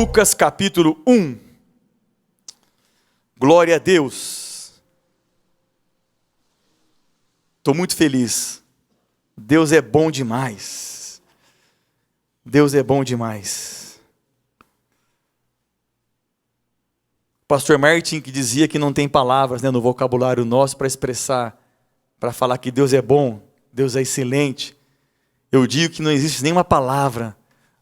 Lucas capítulo 1. Glória a Deus. Estou muito feliz. Deus é bom demais. Deus é bom demais. Pastor Martin, que dizia que não tem palavras, no vocabulário nosso para expressar, para falar que Deus é bom, Deus é excelente. Eu digo que não existe nenhuma palavra,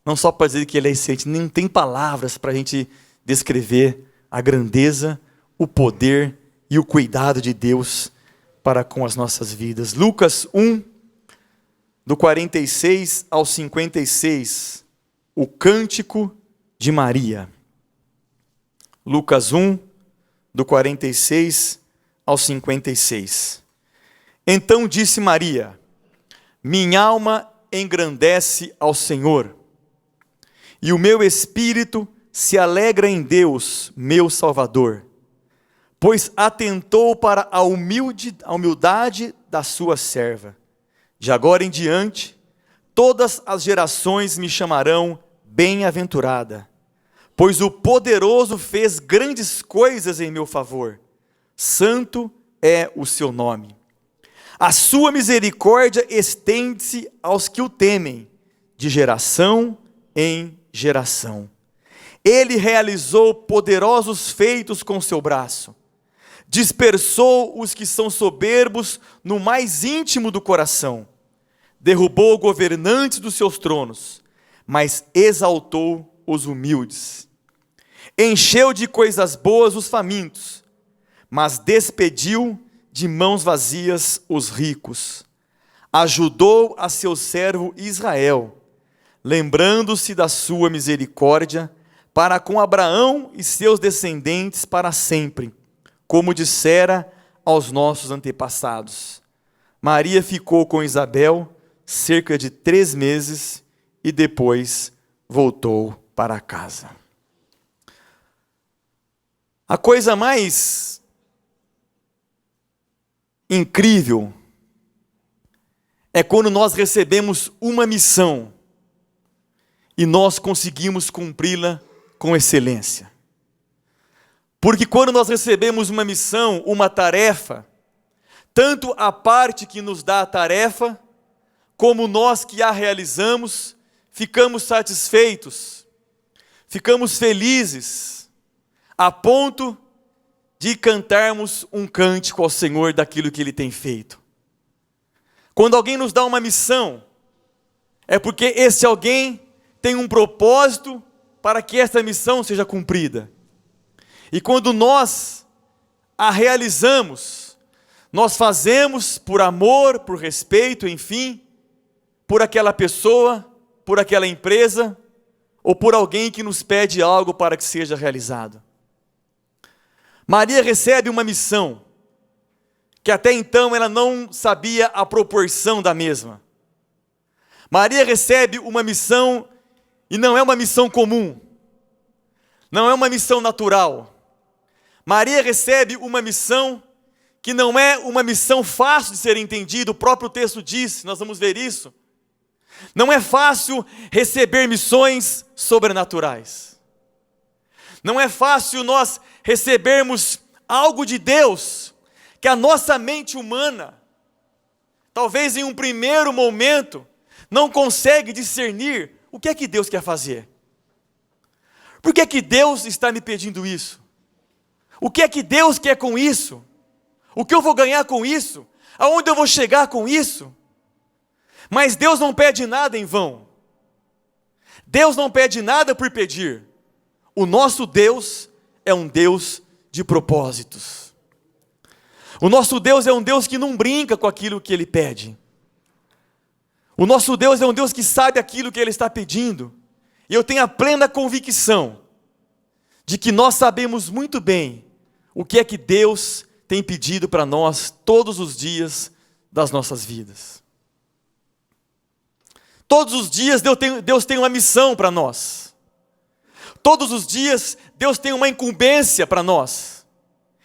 não só para dizer que Ele é excelente, nem tem palavras para a gente descrever a grandeza, o poder e o cuidado de Deus para com as nossas vidas. Lucas 1, do 46 ao 56, o cântico de Maria. Lucas 1, do 46 ao 56. Então disse Maria: minha alma engrandece ao Senhor, e o meu espírito se alegra em Deus, meu Salvador, pois atentou para a humildade da sua serva. De agora em diante, todas as gerações me chamarão bem-aventurada, pois o poderoso fez grandes coisas em meu favor. Santo é o seu nome. A sua misericórdia estende-se aos que o temem, de geração em geração. Ele realizou poderosos feitos com seu braço. Dispersou os que são soberbos no mais íntimo do coração. Derrubou governantes dos seus tronos, mas exaltou os humildes. Encheu de coisas boas os famintos, mas despediu de mãos vazias os ricos. Ajudou a seu servo Israel, lembrando-se da sua misericórdia para com Abraão e seus descendentes para sempre, como dissera aos nossos antepassados. Maria ficou com Isabel cerca de 3 meses e depois voltou para casa. A coisa mais incrível é quando nós recebemos uma missão e nós conseguimos cumpri-la com excelência. Porque quando nós recebemos uma missão, uma tarefa, tanto a parte que nos dá a tarefa, como nós que a realizamos, ficamos satisfeitos, ficamos felizes, a ponto de cantarmos um cântico ao Senhor daquilo que Ele tem feito. Quando alguém nos dá uma missão, é porque esse alguém tem um propósito para que essa missão seja cumprida. E quando nós a realizamos, nós fazemos por amor, por respeito, enfim, por aquela pessoa, por aquela empresa, ou por alguém que nos pede algo para que seja realizado. Maria recebe uma missão, que até então ela não sabia a proporção da mesma. Maria recebe uma missão, e não é uma missão comum, não é uma missão natural. Maria recebe uma missão que não é uma missão fácil de ser entendida, o próprio texto diz, nós vamos ver isso. Não é fácil receber missões sobrenaturais. Não é fácil nós recebermos algo de Deus que a nossa mente humana, talvez em um primeiro momento, não consegue discernir o que é que Deus quer fazer. Por que é que Deus está me pedindo isso? O que é que Deus quer com isso? O que eu vou ganhar com isso? Aonde eu vou chegar com isso? Mas Deus não pede nada em vão. Deus não pede nada por pedir. O nosso Deus é um Deus de propósitos. O nosso Deus é um Deus que não brinca com aquilo que Ele pede. O nosso Deus é um Deus que sabe aquilo que Ele está pedindo. E eu tenho a plena convicção de que nós sabemos muito bem o que é que Deus tem pedido para nós todos os dias das nossas vidas. Todos os dias Deus tem uma missão para nós. Todos os dias Deus tem uma incumbência para nós.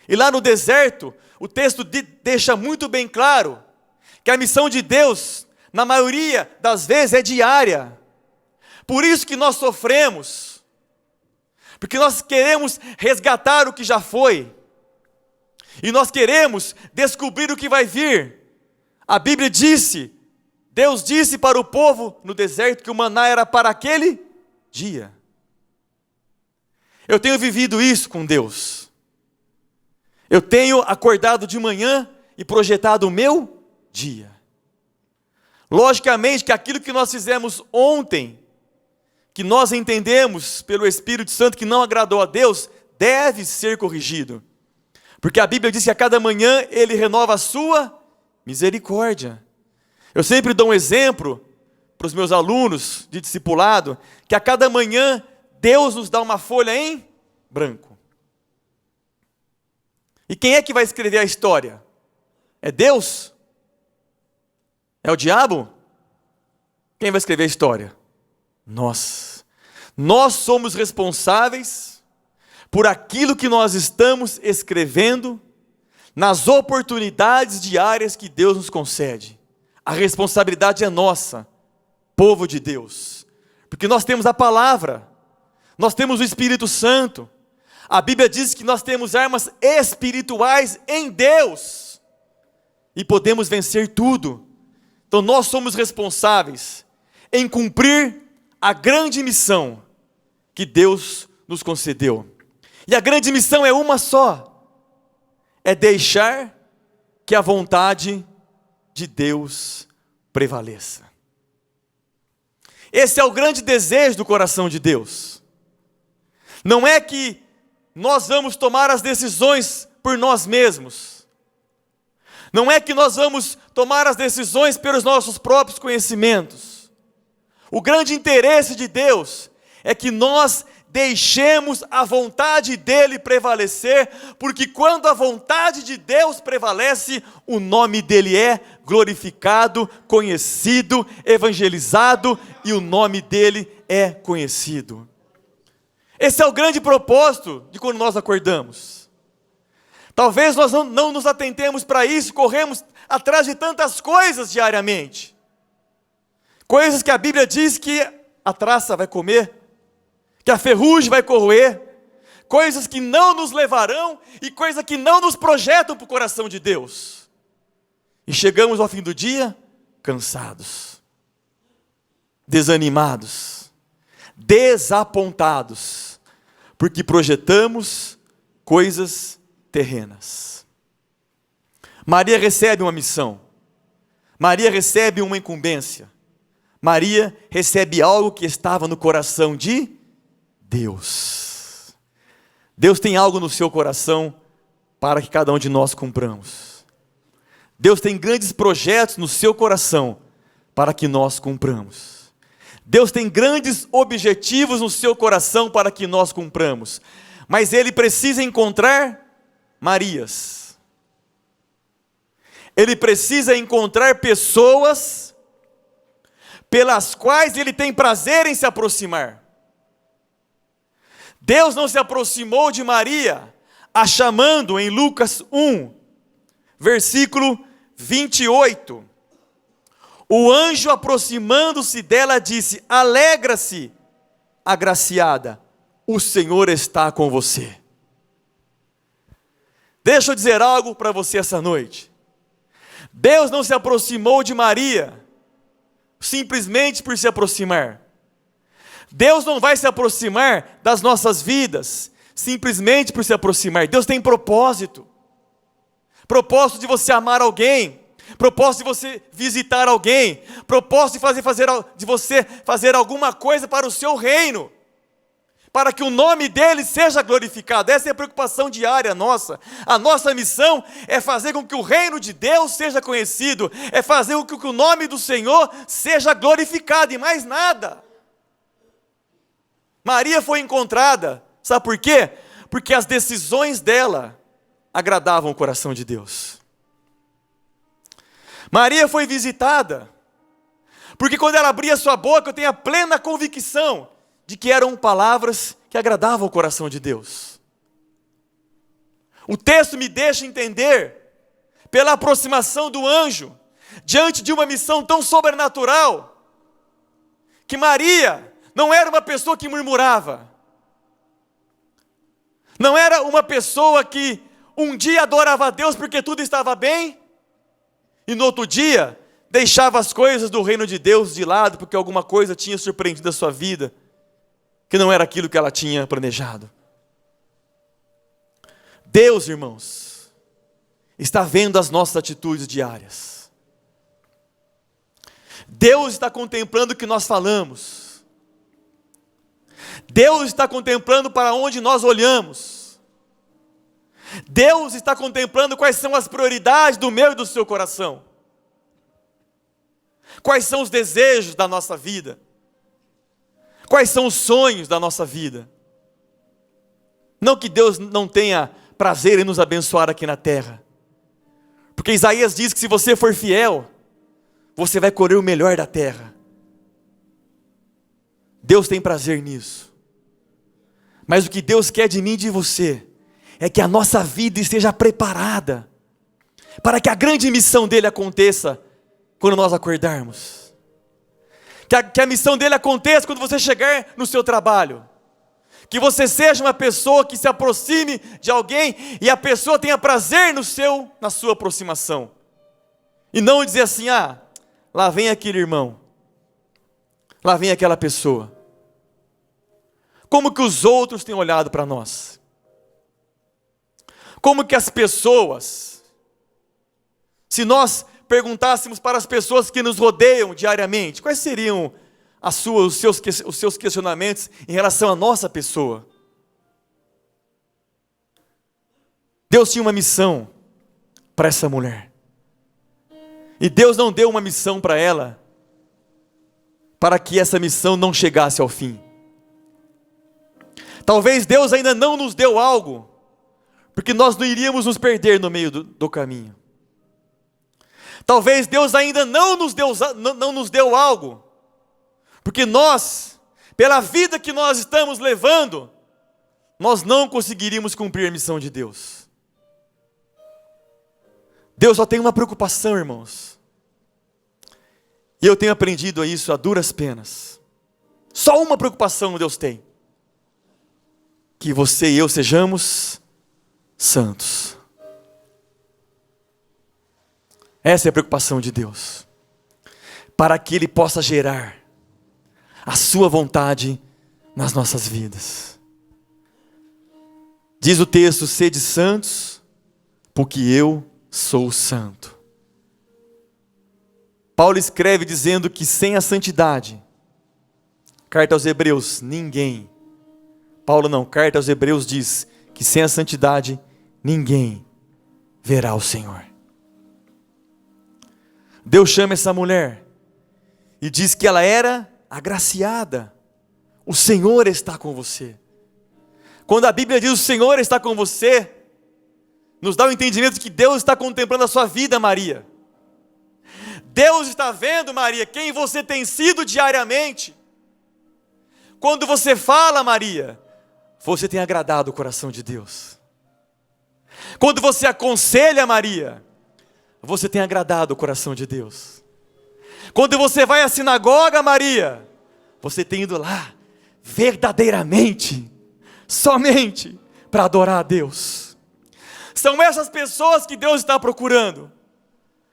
E lá no deserto, o texto deixa muito bem claro que a missão de Deus, na maioria das vezes, é diária. Por isso que nós sofremos. porque nós queremos resgatar o que já foi, e nós queremos descobrir o que vai vir. A Bíblia disse, Deus disse para o povo no deserto que o maná era para aquele dia. Eu tenho vivido isso com Deus. Eu tenho acordado de manhã e projetado o meu dia. Logicamente que aquilo que nós fizemos ontem, que nós entendemos pelo Espírito Santo que não agradou a Deus, deve ser corrigido. Porque a Bíblia diz que a cada manhã Ele renova a sua misericórdia. Eu sempre dou um exemplo para os meus alunos de discipulado, que a cada manhã Deus nos dá uma folha em branco. E quem é que vai escrever a história? É Deus? É o diabo? Quem vai escrever a história? Nós. Nós somos responsáveis por aquilo que nós estamos escrevendo nas oportunidades diárias que Deus nos concede. A responsabilidade é nossa, povo de Deus, porque nós temos a palavra, nós temos o Espírito Santo. A Bíblia diz que nós temos armas espirituais em Deus e podemos vencer tudo. Então nós somos responsáveis em cumprir a grande missão que Deus nos concedeu. E a grande missão é uma só: é deixar que a vontade de Deus prevaleça. Esse é o grande desejo do coração de Deus. Não é que nós vamos tomar as decisões por nós mesmos. Não é que nós vamos tomar as decisões pelos nossos próprios conhecimentos. O grande interesse de Deus é que nós deixemos a vontade dEle prevalecer, porque quando a vontade de Deus prevalece, o nome dEle é glorificado, conhecido, evangelizado, e o nome dEle é conhecido. Esse é o grande propósito de quando nós acordamos. Talvez nós não nos atentemos para isso, corremos atrás de tantas coisas diariamente. Coisas que a Bíblia diz que a traça vai comer, que a ferrugem vai corroer, coisas que não nos levarão e coisas que não nos projetam para o coração de Deus. E chegamos ao fim do dia cansados, desanimados, desapontados, porque projetamos coisas terrenas. Maria recebe uma missão, Maria recebe uma incumbência, Maria recebe algo que estava no coração de Deus. Deus tem algo no seu coração para que cada um de nós cumpramos. Deus tem grandes projetos no seu coração para que nós cumpramos. Deus tem grandes objetivos no seu coração para que nós cumpramos. Mas Ele precisa encontrar Marias. Ele precisa encontrar pessoas pelas quais Ele tem prazer em se aproximar. Deus não se aproximou de Maria, a chamando em Lucas 1, versículo 28. O anjo, aproximando-se dela, disse: alegra-se, agraciada, o Senhor está com você. Deixa eu dizer algo para você essa noite. Deus não se aproximou de Maria simplesmente por se aproximar. Deus não vai se aproximar das nossas vidas simplesmente por se aproximar. Deus tem propósito. Propósito de você amar alguém, propósito de você visitar alguém, propósito de você fazer alguma coisa para o seu reino, para que o nome dele seja glorificado. Essa é a preocupação diária nossa. A nossa missão é fazer com que o reino de Deus seja conhecido, é fazer com que o nome do Senhor seja glorificado, e mais nada. Maria foi encontrada, sabe por quê? Porque as decisões dela agradavam o coração de Deus. Maria foi visitada, porque quando ela abria sua boca, eu tenho a plena convicção de que eram palavras que agradavam o coração de Deus. O texto me deixa entender, pela aproximação do anjo, diante de uma missão tão sobrenatural, que Maria não era uma pessoa que murmurava. Não era uma pessoa que um dia adorava a Deus porque tudo estava bem, e no outro dia deixava as coisas do reino de Deus de lado, porque alguma coisa tinha surpreendido a sua vida, que não era aquilo que ela tinha planejado. Deus, irmãos, está vendo as nossas atitudes diárias. Deus está contemplando o que nós falamos. Deus está contemplando para onde nós olhamos. Deus está contemplando quais são as prioridades do meu e do seu coração. Quais são os desejos da nossa vida? Quais são os sonhos da nossa vida? Não que Deus não tenha prazer em nos abençoar aqui na terra. Porque Isaías diz que se você for fiel, você vai colher o melhor da terra. Deus tem prazer nisso. Mas o que Deus quer de mim e de você é que a nossa vida esteja preparada para que a grande missão dele aconteça quando nós acordarmos. Que a missão dele aconteça quando você chegar no seu trabalho. Que você seja uma pessoa que se aproxime de alguém e a pessoa tenha prazer na sua aproximação. E não dizer assim, lá vem aquele irmão, lá vem aquela pessoa. Como que os outros têm olhado para nós? Como que as pessoas, se nós perguntássemos para as pessoas que nos rodeiam diariamente, quais seriam os seus questionamentos em relação à nossa pessoa? Deus tinha uma missão para essa mulher. E Deus não deu uma missão para ela para que essa missão não chegasse ao fim. Talvez Deus ainda não nos deu algo, porque nós não iríamos nos perder no meio do caminho. Talvez Deus ainda não nos deu algo, porque nós, pela vida que nós estamos levando, nós não conseguiríamos cumprir a missão de Deus. Deus só tem uma preocupação, irmãos. E eu tenho aprendido isso a duras penas. Só uma preocupação Deus tem: que você e eu sejamos santos. Essa é a preocupação de Deus, para que Ele possa gerar a sua vontade nas nossas vidas. Diz o texto: sede santos, porque eu sou santo. Paulo escreve dizendo que sem a santidade, carta aos Hebreus, carta aos Hebreus diz que sem a santidade, ninguém verá o Senhor. Deus chama essa mulher e diz que ela era agraciada. O Senhor está com você. Quando a Bíblia diz o Senhor está com você, nos dá o entendimento de que Deus está contemplando a sua vida, Maria. Deus está vendo, Maria, quem você tem sido diariamente. Quando você fala, Maria, você tem agradado o coração de Deus. Quando você aconselha, Maria, você tem agradado o coração de Deus. Quando você vai à sinagoga, Maria, você tem ido lá verdadeiramente, somente para adorar a Deus. São essas pessoas que Deus está procurando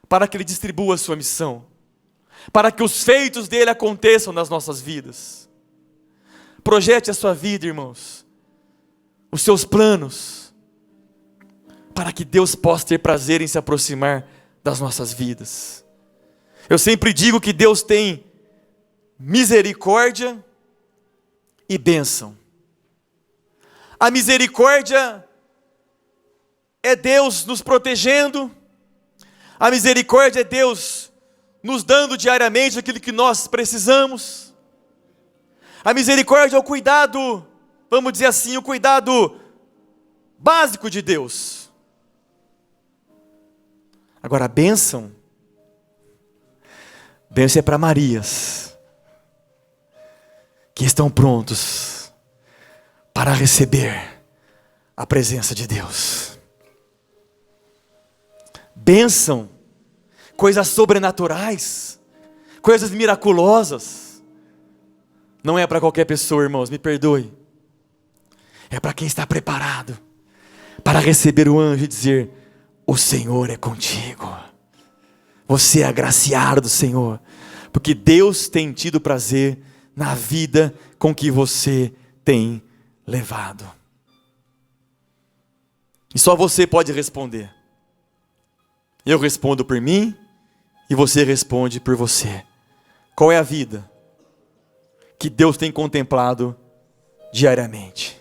para que Ele distribua a sua missão, para que os feitos dele aconteçam nas nossas vidas. Projete a sua vida, irmãos, os seus planos, para que Deus possa ter prazer em se aproximar das nossas vidas. Eu sempre digo que Deus tem misericórdia e bênção. A misericórdia é Deus nos protegendo, a misericórdia é Deus nos dando diariamente aquilo que nós precisamos. A misericórdia é o cuidado, vamos dizer assim, o cuidado básico de Deus. Agora a bênção é para Marias, que estão prontos para receber a presença de Deus. Bênção, coisas sobrenaturais, coisas miraculosas, não é para qualquer pessoa, irmãos, me perdoe. é para quem está preparado para receber o anjo e dizer: o Senhor é contigo. Você é agraciado do Senhor, porque Deus tem tido prazer na vida com que você tem levado. E só você pode responder. Eu respondo por mim e você responde por você. Qual é a vida que Deus tem contemplado diariamente?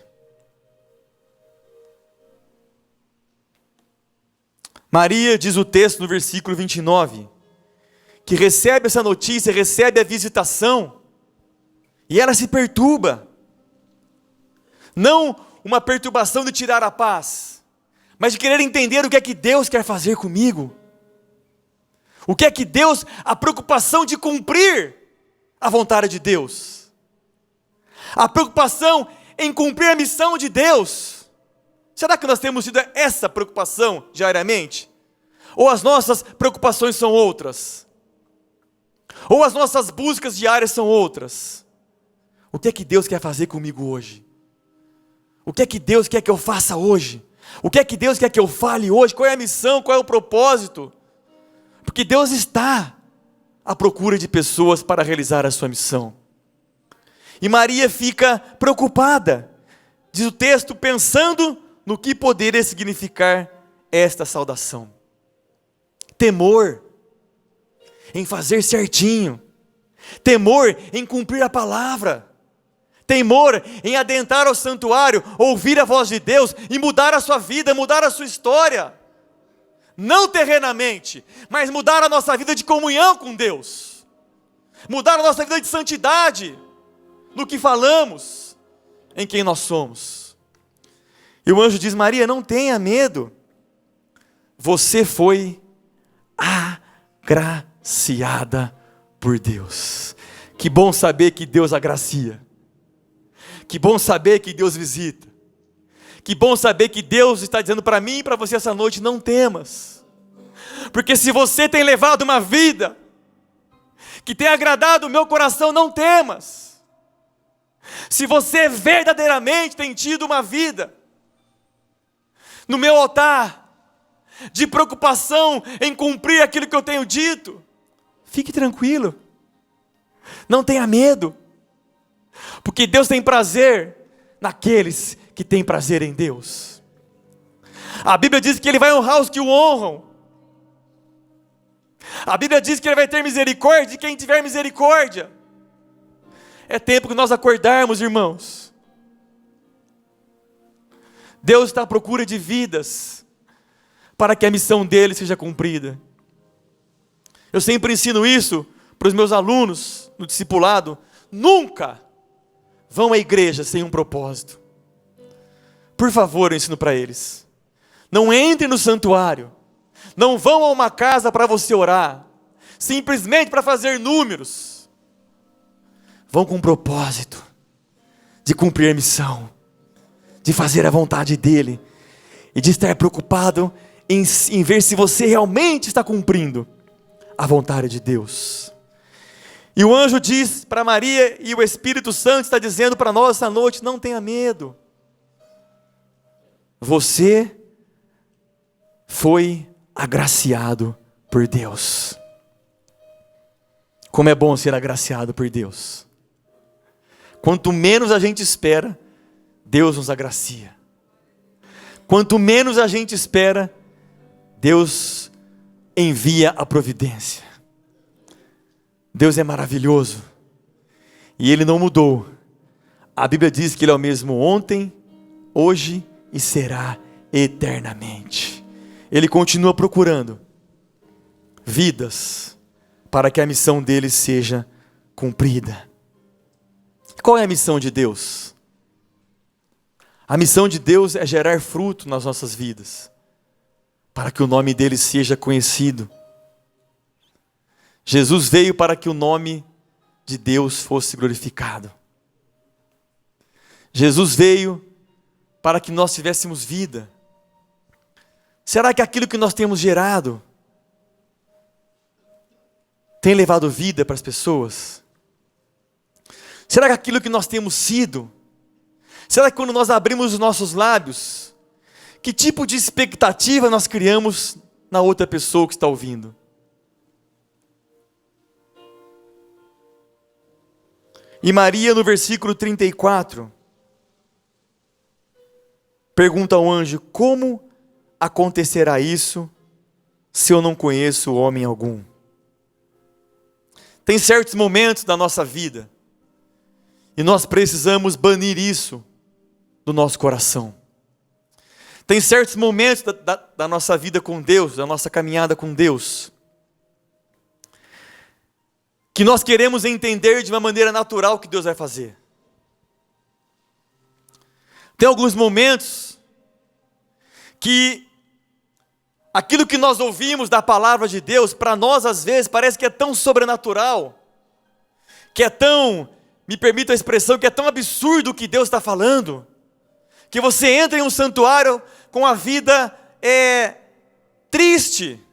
Maria, diz o texto no versículo 29, que recebe essa notícia, recebe a visitação, e ela se perturba. Não uma perturbação de tirar a paz, mas de querer entender o que é que Deus quer fazer comigo. O que é que Deus, a preocupação de cumprir a vontade de Deus. A preocupação em cumprir a missão de Deus. Será que nós temos tido essa preocupação diariamente? Ou as nossas preocupações são outras? Ou as nossas buscas diárias são outras? O que é que Deus quer fazer comigo hoje? O que é que Deus quer que eu faça hoje? O que é que Deus quer que eu fale hoje? Qual é a missão? Qual é o propósito? Porque Deus está à procura de pessoas para realizar a sua missão. E Maria fica preocupada, diz o texto, pensando no que poderia significar esta saudação. Temor em fazer certinho, temor em cumprir a palavra, temor em adentrar ao santuário, ouvir a voz de Deus e mudar a sua vida, mudar a sua história. Não terrenamente, mas mudar a nossa vida de comunhão com Deus. Mudar a nossa vida de santidade, no que falamos, em quem nós somos. E o anjo diz: Maria, não tenha medo. Você foi agraciada por Deus. Que bom saber que Deus agracia. Que bom saber que Deus visita. Que bom saber que Deus está dizendo para mim e para você essa noite: não temas. Porque se você tem levado uma vida que tem agradado o meu coração, não temas. Se você verdadeiramente tem tido uma vida no meu altar de preocupação em cumprir aquilo que eu tenho dito, fique tranquilo. Não tenha medo. Porque Deus tem prazer naqueles que têm prazer em Deus. A Bíblia diz que Ele vai honrar os que o honram. A Bíblia diz que Ele vai ter misericórdia de quem tiver misericórdia. É tempo que nós acordarmos, irmãos. Deus está à procura de vidas para que a missão dele seja cumprida. Eu sempre ensino isso para os meus alunos no discipulado: nunca vão à igreja sem um propósito. Por favor, eu ensino para eles: não entrem no santuário, não vão a uma casa para você orar, simplesmente para fazer números. Vão com um propósito de cumprir a missão, de fazer a vontade dele, e de estar preocupado em ver se você realmente está cumprindo a vontade de Deus. E o anjo diz para Maria, e o Espírito Santo está dizendo para nós essa noite: não tenha medo. Você foi agraciado por Deus. Como é bom ser agraciado por Deus. Quanto menos a gente espera, Deus nos agracia. Quanto menos a gente espera, Deus envia a providência. Deus é maravilhoso. E Ele não mudou. A Bíblia diz que Ele é o mesmo ontem, hoje e será eternamente. Ele continua procurando vidas para que a missão dele seja cumprida. Qual é a missão de Deus? A missão de Deus é gerar fruto nas nossas vidas, para que o nome dele seja conhecido. Jesus veio para que o nome de Deus fosse glorificado. Jesus veio para que nós tivéssemos vida. Será que aquilo que nós temos gerado tem levado vida para as pessoas? Será que aquilo que nós temos sido, Será que quando nós abrimos os nossos lábios, que tipo de expectativa nós criamos na outra pessoa que está ouvindo? E Maria, no versículo 34, pergunta ao anjo: como acontecerá isso se eu não conheço homem algum? Tem certos momentos da nossa vida e nós precisamos banir isso do nosso coração. Tem certos momentos da nossa vida com Deus, da nossa caminhada com Deus, que nós queremos entender de uma maneira natural o que Deus vai fazer. Tem alguns momentos que aquilo que nós ouvimos da palavra de Deus, para nós às vezes parece que é tão sobrenatural, que é tão, me permita a expressão, que é tão absurdo o que Deus está falando, que você entra em um santuário com a vida triste,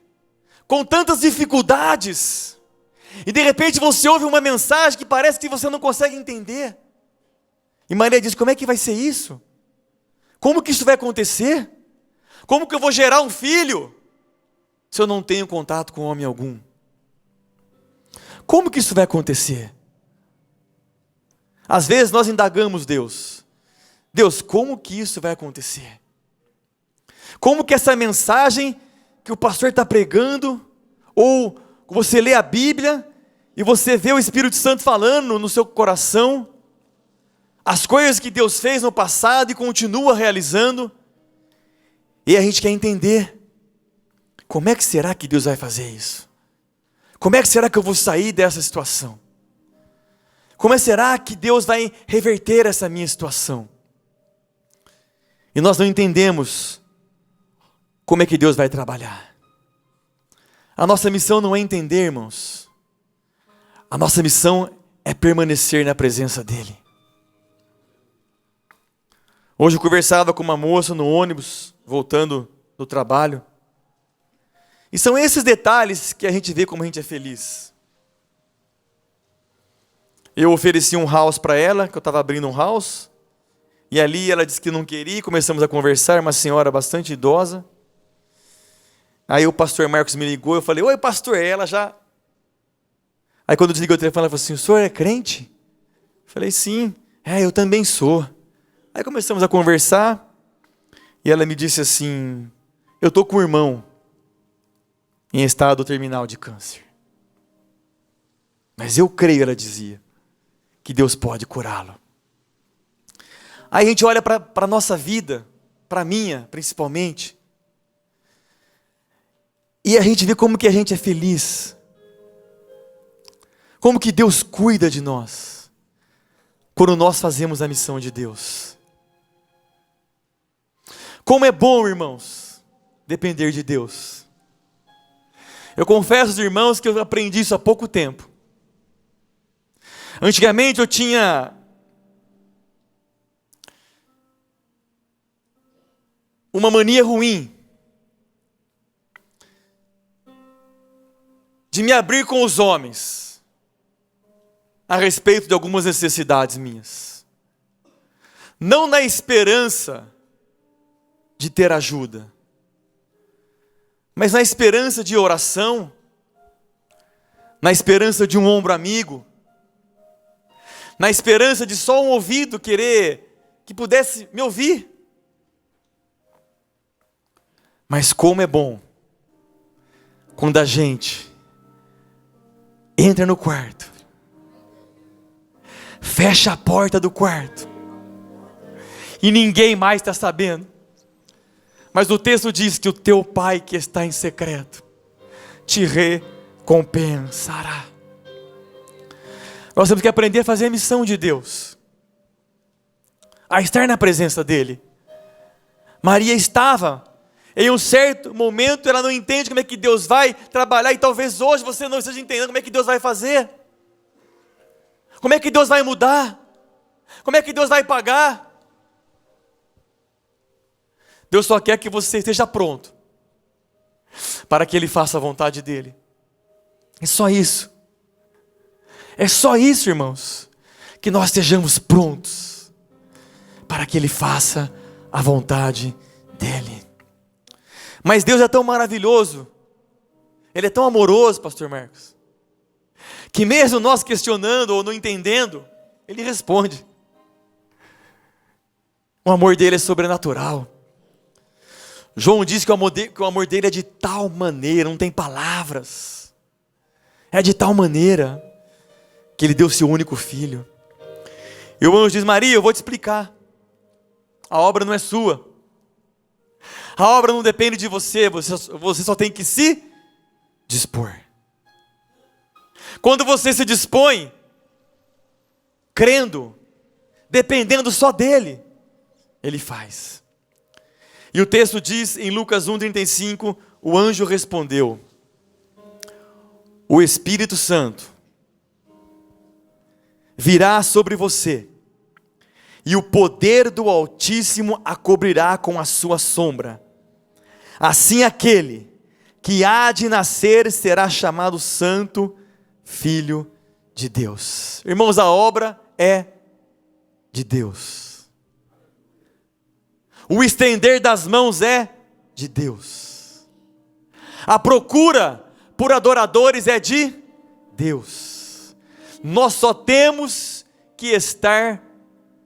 com tantas dificuldades, e de repente você ouve uma mensagem que parece que você não consegue entender. E Maria diz: como é que vai ser isso? Como que isso vai acontecer? Como que eu vou gerar um filho se eu não tenho contato com homem algum? Como que isso vai acontecer? Às vezes nós indagamos Deus: Deus, como que isso vai acontecer? Como que essa mensagem que o pastor está pregando, ou você lê a Bíblia e você vê o Espírito Santo falando no seu coração, as coisas que Deus fez no passado e continua realizando, e a gente quer entender, como é que será que Deus vai fazer isso? Como é que será que eu vou sair dessa situação? Como será que Deus vai reverter essa minha situação? E nós não entendemos como é que Deus vai trabalhar. A nossa missão não é entender, irmãos. A nossa missão é permanecer na presença dEle. Hoje eu conversava com uma moça no ônibus, voltando do trabalho. E são esses detalhes que a gente vê como a gente é feliz. Eu ofereci um house para ela, que eu estava abrindo um house. E ali ela disse que não queria, começamos a conversar, uma senhora bastante idosa. Aí o pastor Marcos me ligou, eu falei: oi pastor, ela já... Aí quando eu desliguei o telefone, ela falou assim: o senhor é crente? Eu falei: sim. Eu também sou. Aí começamos a conversar, e ela me disse assim: eu estou com um irmão em estado terminal de câncer. Mas eu creio, ela dizia, que Deus pode curá-lo. Aí a gente olha para a nossa vida, para a minha principalmente, e a gente vê como que a gente é feliz, como que Deus cuida de nós, quando nós fazemos a missão de Deus. Como é bom, irmãos, depender de Deus. Eu confesso aos irmãos que eu aprendi isso há pouco tempo. Antigamente eu tinha uma mania ruim de me abrir com os homens a respeito de algumas necessidades minhas. Não na esperança de ter ajuda, mas na esperança de oração, na esperança de um ombro amigo, na esperança de só um ouvido querer que pudesse me ouvir. Mas como é bom quando a gente entra no quarto, fecha a porta do quarto e ninguém mais está sabendo. Mas o texto diz que o teu Pai que está em secreto te recompensará. Nós temos que aprender a fazer a missão de Deus, a estar na presença dEle. Maria estava, em um certo momento ela não entende como é que Deus vai trabalhar, e talvez hoje você não esteja entendendo como é que Deus vai fazer, como é que Deus vai mudar, como é que Deus vai pagar. Deus só quer que você esteja pronto para que Ele faça a vontade dEle. É só isso. É só isso, irmãos, que nós estejamos prontos para para que ele faça a vontade dele. Mas Deus é tão maravilhoso, Ele é tão amoroso, pastor Marcos, que mesmo nós questionando ou não entendendo, Ele responde. O amor dele é sobrenatural. João diz que o amor dele é de tal maneira, não tem palavras. É de tal maneira que ele deu seu único filho. E o anjo diz: Maria, eu vou te explicar. A obra não é sua. A obra não depende de você, você só tem que se dispor. Quando você se dispõe, crendo, dependendo só dele, ele faz. E o texto diz em Lucas 1,35, o anjo respondeu: o Espírito Santo virá sobre você, e o poder do Altíssimo a cobrirá com a sua sombra. Assim aquele que há de nascer será chamado Santo Filho de Deus. Irmãos, a obra é de Deus. O estender das mãos é de Deus. A procura por adoradores é de Deus. Nós só temos que estar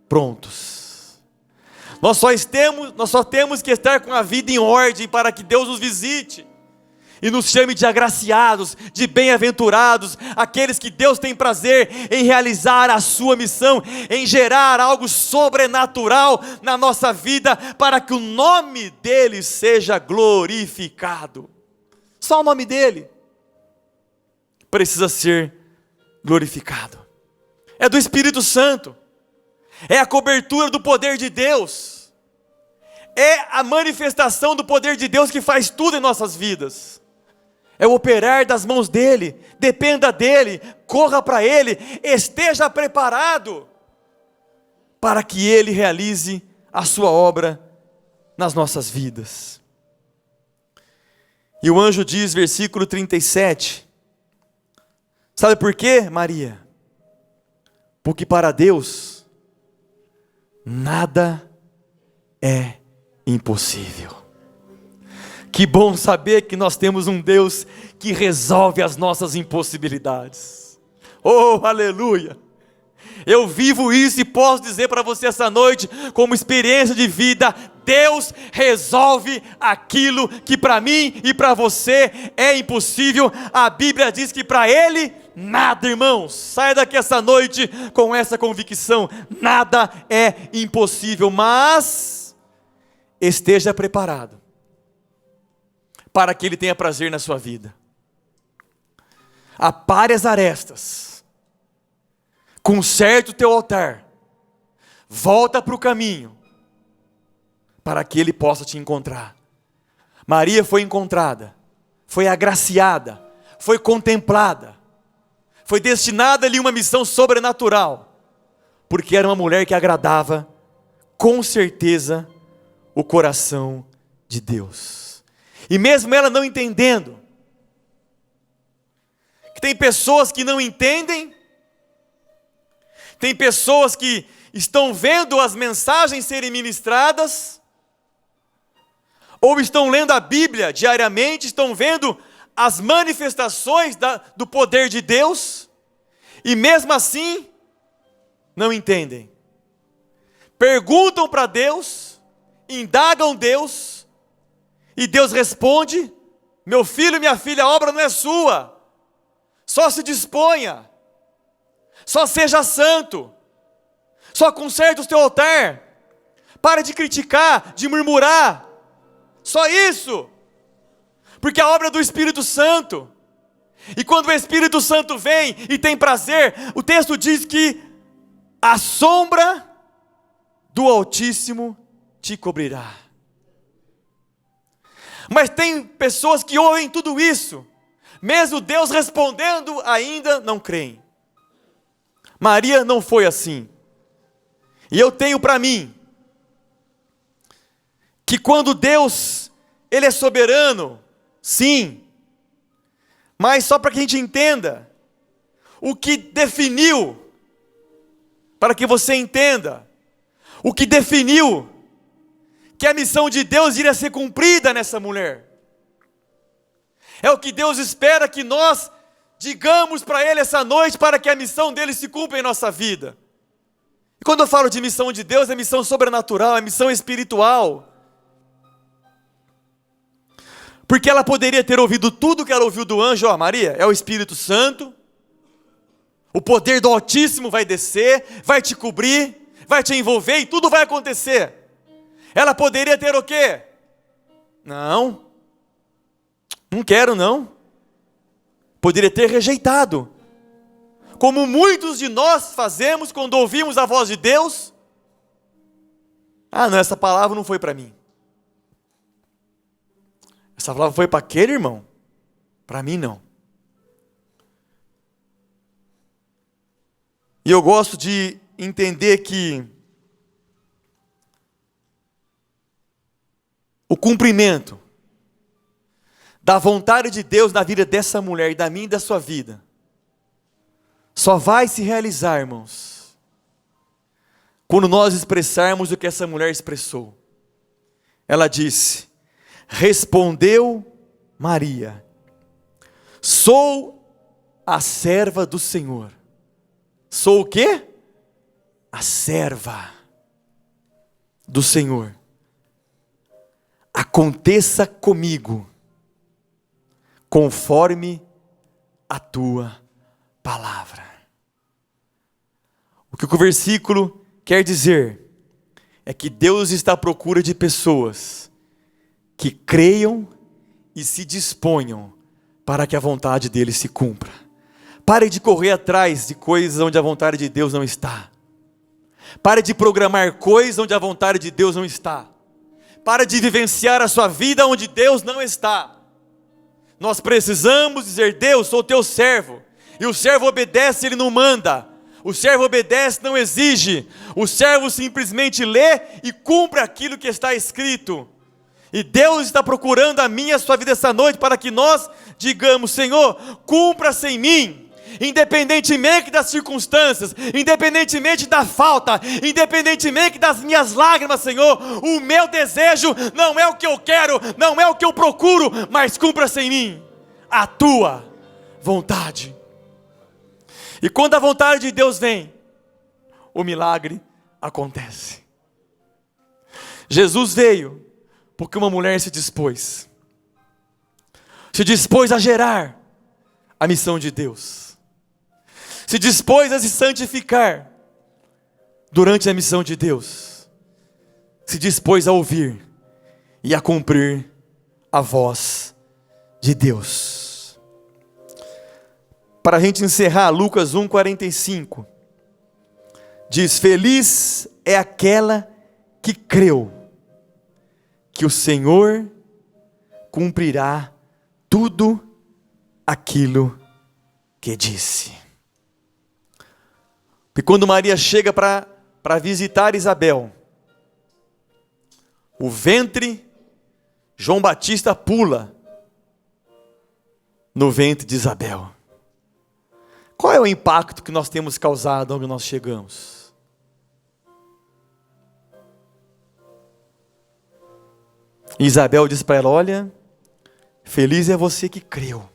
prontos. Nós só temos que estar com a vida em ordem para que Deus nos visite e nos chame de agraciados, de bem-aventurados, aqueles que Deus tem prazer em realizar a sua missão, em gerar algo sobrenatural na nossa vida, para que o nome dele seja glorificado. Só o nome dele precisa ser glorificado. É do Espírito Santo, é a cobertura do poder de Deus, é a manifestação do poder de Deus que faz tudo em nossas vidas. É o operar das mãos dele, dependa dele, corra para ele, esteja preparado para que ele realize a sua obra nas nossas vidas. E o anjo diz, versículo 37, sabe por quê, Maria? Porque para Deus nada é impossível. Que bom saber que nós temos um Deus que resolve as nossas impossibilidades. Oh, aleluia! Eu vivo isso e posso dizer para você essa noite, como experiência de vida, Deus resolve aquilo que para mim e para você é impossível. A Bíblia diz que para Ele, nada, irmãos. Saia daqui essa noite com essa convicção: nada é impossível, mas esteja preparado para que Ele tenha prazer na sua vida. Apare as arestas, conserte o teu altar, volta para o caminho, para que Ele possa te encontrar. Maria foi encontrada, foi agraciada, foi contemplada, foi destinada ali uma missão sobrenatural, porque era uma mulher que agradava, com certeza, o coração de Deus. E mesmo ela não entendendo, que tem pessoas que não entendem, tem pessoas que estão vendo as mensagens serem ministradas, ou estão lendo a Bíblia diariamente, estão vendo as manifestações do poder de Deus, e mesmo assim, não entendem. Perguntam para Deus, indagam Deus, e Deus responde: meu filho, minha filha, a obra não é sua, só se disponha, só seja santo, só conserte o teu altar, pare de criticar, de murmurar, só isso, porque a obra é do Espírito Santo, e quando o Espírito Santo vem e tem prazer, o texto diz que a sombra do Altíssimo te cobrirá. Mas tem pessoas que ouvem tudo isso, mesmo Deus respondendo, ainda não creem. Maria não foi assim. E eu tenho para mim, que quando Deus, Ele é soberano, sim, mas só para que a gente entenda, o que definiu, para que você entenda, o que definiu que a missão de Deus iria ser cumprida nessa mulher. É o que Deus espera que nós digamos para Ele essa noite, para que a missão dele se cumpra em nossa vida. E quando eu falo de missão de Deus, é missão sobrenatural, é missão espiritual. Porque ela poderia ter ouvido tudo que ela ouviu do anjo. Ó, Maria, é o Espírito Santo, o poder do Altíssimo vai descer, vai te cobrir, vai te envolver e tudo vai acontecer. Ela poderia ter o quê? Não quero não. Poderia ter rejeitado, como muitos de nós fazemos quando ouvimos a voz de Deus. Ah não, essa palavra não foi para mim. Essa palavra foi para aquele irmão, para mim não. E eu gosto de entender que o cumprimento da vontade de Deus na vida dessa mulher, e da minha e da sua vida, só vai se realizar, irmãos, quando nós expressarmos o que essa mulher expressou. Ela disse: respondeu Maria, sou a serva do Senhor. Sou o quê? A serva do Senhor. Aconteça comigo conforme a tua palavra. O que o versículo quer dizer é que Deus está à procura de pessoas que creiam e se disponham para que a vontade dele se cumpra. Pare de correr atrás de coisas onde a vontade de Deus não está. Pare de programar coisas onde a vontade de Deus não está. Pare de vivenciar a sua vida onde Deus não está. Nós precisamos dizer: Deus, sou teu servo. E o servo obedece, ele não manda. O servo obedece, não exige. O servo simplesmente lê e cumpre aquilo que está escrito. E Deus está procurando a minha e a sua vida essa noite, para que nós digamos: Senhor, cumpra-se em mim. Independentemente das circunstâncias, independentemente da falta, independentemente das minhas lágrimas, Senhor, o meu desejo não é o que eu quero, não é o que eu procuro, mas cumpra-se em mim a tua vontade. E quando a vontade de Deus vem, o milagre acontece. Jesus veio porque uma mulher se dispôs a gerar a missão de Deus. Se dispôs a se santificar durante a missão de Deus. Se dispôs a ouvir e a cumprir a voz de Deus. Para a gente encerrar, Lucas 1,45 diz: feliz é aquela que creu que o Senhor cumprirá tudo aquilo que disse. E quando Maria chega para visitar Isabel, o ventre, João Batista pula no ventre de Isabel. Qual é o impacto que nós temos causado onde nós chegamos? Isabel diz para ela: olha, feliz é você que creu.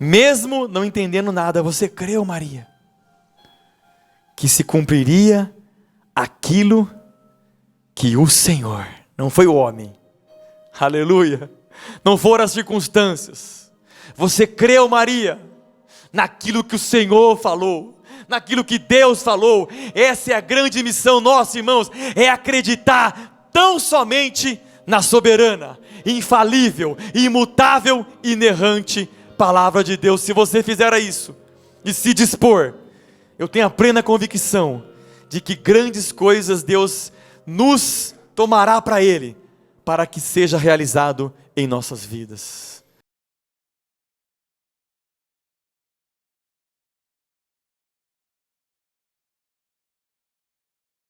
Mesmo não entendendo nada, você creu, Maria, que se cumpriria aquilo que o Senhor, não foi o homem, aleluia, não foram as circunstâncias. Você creu, Maria, naquilo que o Senhor falou, naquilo que Deus falou. Essa é a grande missão nossa, irmãos, é acreditar tão somente na soberana, infalível, imutável, inerrante palavra de Deus. Se você fizer isso e se dispor, eu tenho a plena convicção de que grandes coisas Deus nos tomará para Ele, para que seja realizado em nossas vidas.